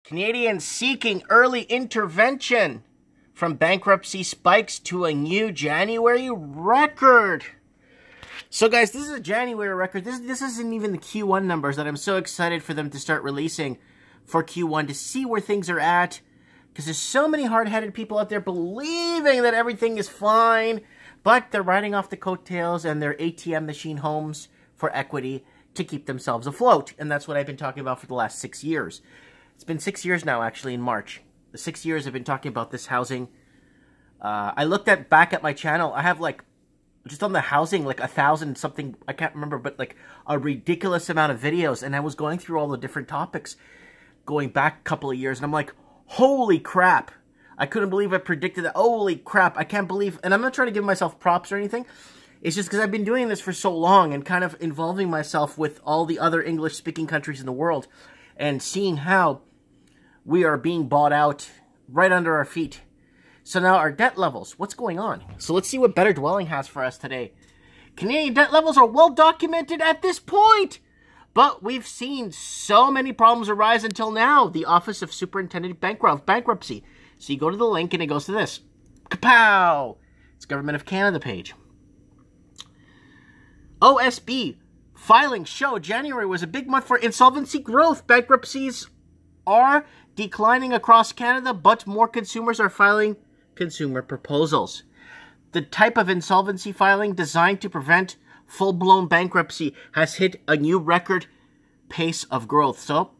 Canadians seeking early intervention from bankruptcy spikes to a new January record. So guys, this is a January record. This isn't even the Q1 numbers that I'm so excited for them to start releasing for Q1 to see where things are at. Because there's so many hard-headed people out there believing that everything is fine, but they're riding off the coattails and their ATM machine homes for equity to keep themselves afloat. And that's what I've been talking about for the last 6 years. It's been 6 years now, actually, in March. The 6 years I've been talking about this housing. I looked back at my channel. I have, like, just on the housing, like 1,000 something, I can't remember, but like a ridiculous amount of videos. And I was going through all the different topics going back a couple of years. And I'm like, holy crap. I couldn't believe I predicted that. Holy crap. I can't believe, and I'm not trying to give myself props or anything. It's just because I've been doing this for so long and kind of involving myself with all the other English-speaking countries in the world and seeing how we are being bought out right under our feet. So now our debt levels, what's going on? So let's see what Better Dwelling has for us today. Canadian debt levels are well documented at this point, but we've seen so many problems arise until now. The Office of Superintendent of Bankruptcy. So you go to the link and it goes to this. Kapow! It's Government of Canada page. OSB filings show January was a big month for insolvency growth. Bankruptcies are declining across Canada, but more consumers are filing consumer proposals. The type of insolvency filing designed to prevent full-blown bankruptcy has hit a new record pace of growth. So,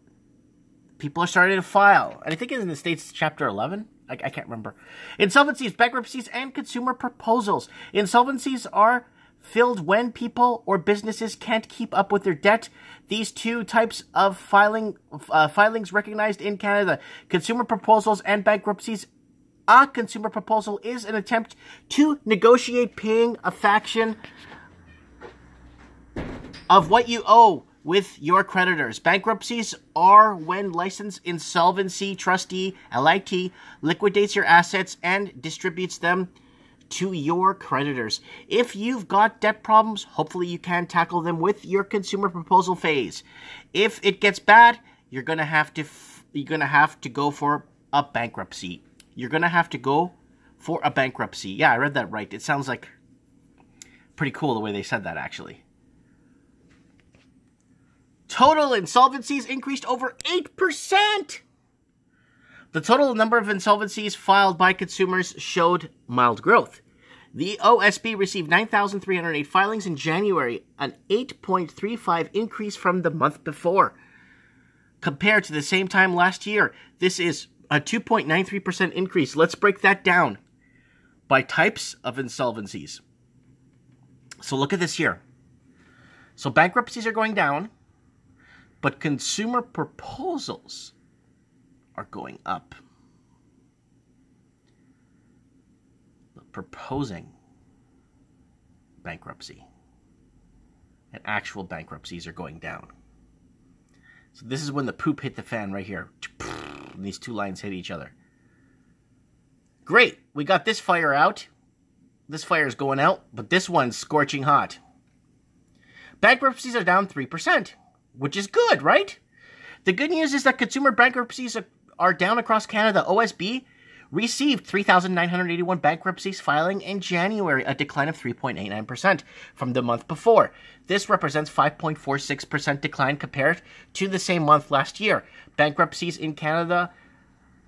people are starting to file. And I think in the States, Chapter 11. I can't remember. Insolvencies, bankruptcies, and consumer proposals. Insolvencies are filled when people or businesses can't keep up with their debt. These two types of filings recognized in Canada. Consumer proposals and bankruptcies. A consumer proposal is an attempt to negotiate paying a fraction of what you owe with your creditors. Bankruptcies are when licensed insolvency trustee, LIT, liquidates your assets and distributes them to your creditors. If you've got debt problems, hopefully you can tackle them with your consumer proposal phase. If it gets bad, you're gonna have to go for a bankruptcy. You're gonna have to go for a bankruptcy. Yeah, I read that right. It sounds like pretty cool the way they said that, actually. Total insolvencies increased over 8%. The total number of insolvencies filed by consumers showed mild growth. The OSB received 9,308 filings in January, an 8.35 increase from the month before. Compared to the same time last year, this is a 2.93% increase. Let's break that down by types of insolvencies. So look at this here. So bankruptcies are going down, but consumer proposals are going up. Proposing bankruptcy and actual bankruptcies are going down. So this is when the poop hit the fan right here. And these two lines hit each other. Great, we got this fire out. This fire is going out, but this one's scorching hot. Bankruptcies are down 3%, which is good, right? The good news is that consumer bankruptcies are down across Canada. OSB received 3,981 bankruptcies filing in January, a decline of 3.89% from the month before. This represents 5.46% decline compared to the same month last year. Bankruptcies in Canada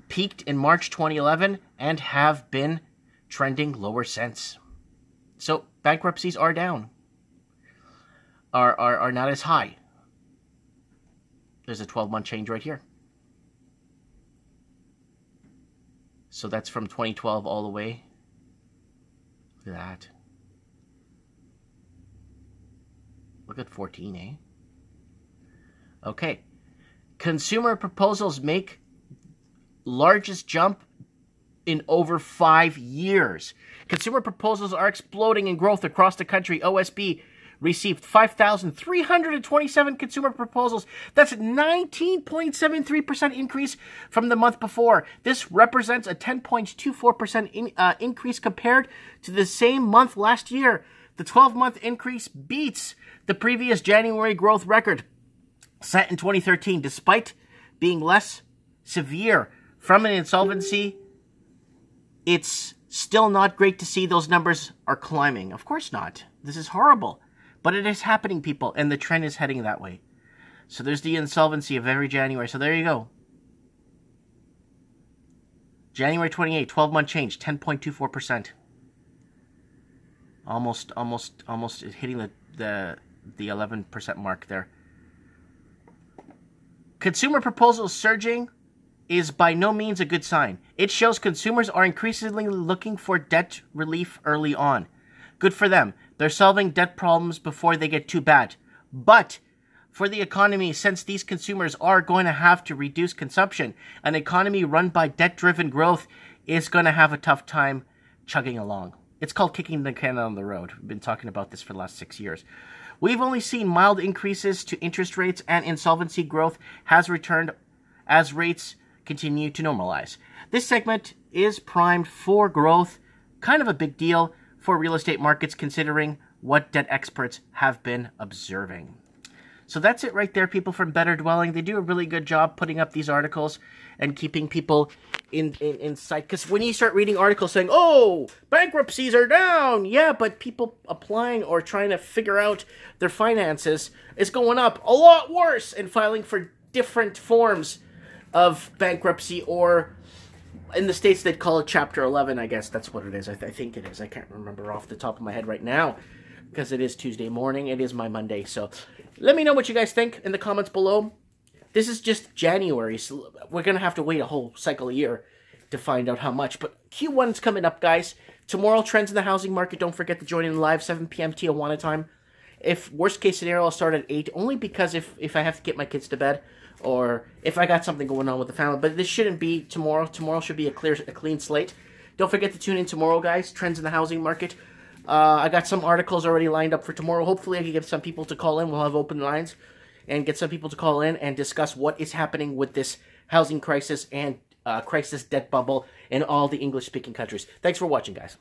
peaked in March 2011 and have been trending lower since. So bankruptcies are down, are not as high. There's a 12-month change right here. So that's from 2012 all the way. Look at that. Look at 14, eh? Okay. Consumer proposals make largest jump in over 5 years. Consumer proposals are exploding in growth across the country. OSB received 5,327 consumer proposals. That's a 19.73% increase from the month before. This represents a 10.24% increase compared to the same month last year. The 12-month increase beats the previous January growth record set in 2013, despite being less severe from an insolvency, it's still not great to see those numbers are climbing. Of course not. This is horrible. But it is happening, people, and the trend is heading that way. So there's the insolvency of every January. So there you go. January 28, 12-month change, 10.24%. Almost hitting the 11% mark there. Consumer proposals surging is by no means a good sign. It shows consumers are increasingly looking for debt relief early on. Good for them. They're solving debt problems before they get too bad. But for the economy, since these consumers are going to have to reduce consumption, an economy run by debt-driven growth is going to have a tough time chugging along. It's called kicking the can down the road. We've been talking about this for the last 6 years. We've only seen mild increases to interest rates, and insolvency growth has returned as rates continue to normalize. This segment is primed for growth. Kind of a big deal for real estate markets considering what debt experts have been observing. So that's it right there, people from Better Dwelling. They do a really good job putting up these articles and keeping people in sight. Because when you start reading articles saying, oh, bankruptcies are down. Yeah, but people applying or trying to figure out their finances is going up a lot worse and filing for different forms of bankruptcy, or in the States they'd call it Chapter 11, I guess that's what it is. I think it is. I can't remember off the top of my head right now because it is Tuesday morning. It is my Monday. So let me know what you guys think in the comments below. This is just January, so we're going to have to wait a whole cycle a year to find out how much. But Q1's coming up, guys. Tomorrow, trends in the housing market. Don't forget to join in live, 7 p.m. Tijuana time. If worst case scenario, I'll start at 8, only because if I have to get my kids to bed, or if I got something going on with the family. But this shouldn't be tomorrow. Tomorrow should be a clean slate. Don't forget to tune in tomorrow, guys. Trends in the housing market. I got some articles already lined up for tomorrow. Hopefully I can get some people to call in. We'll have open lines and get some people to call in and discuss what is happening with this housing crisis and crisis debt bubble in all the English-speaking countries. Thanks for watching, guys.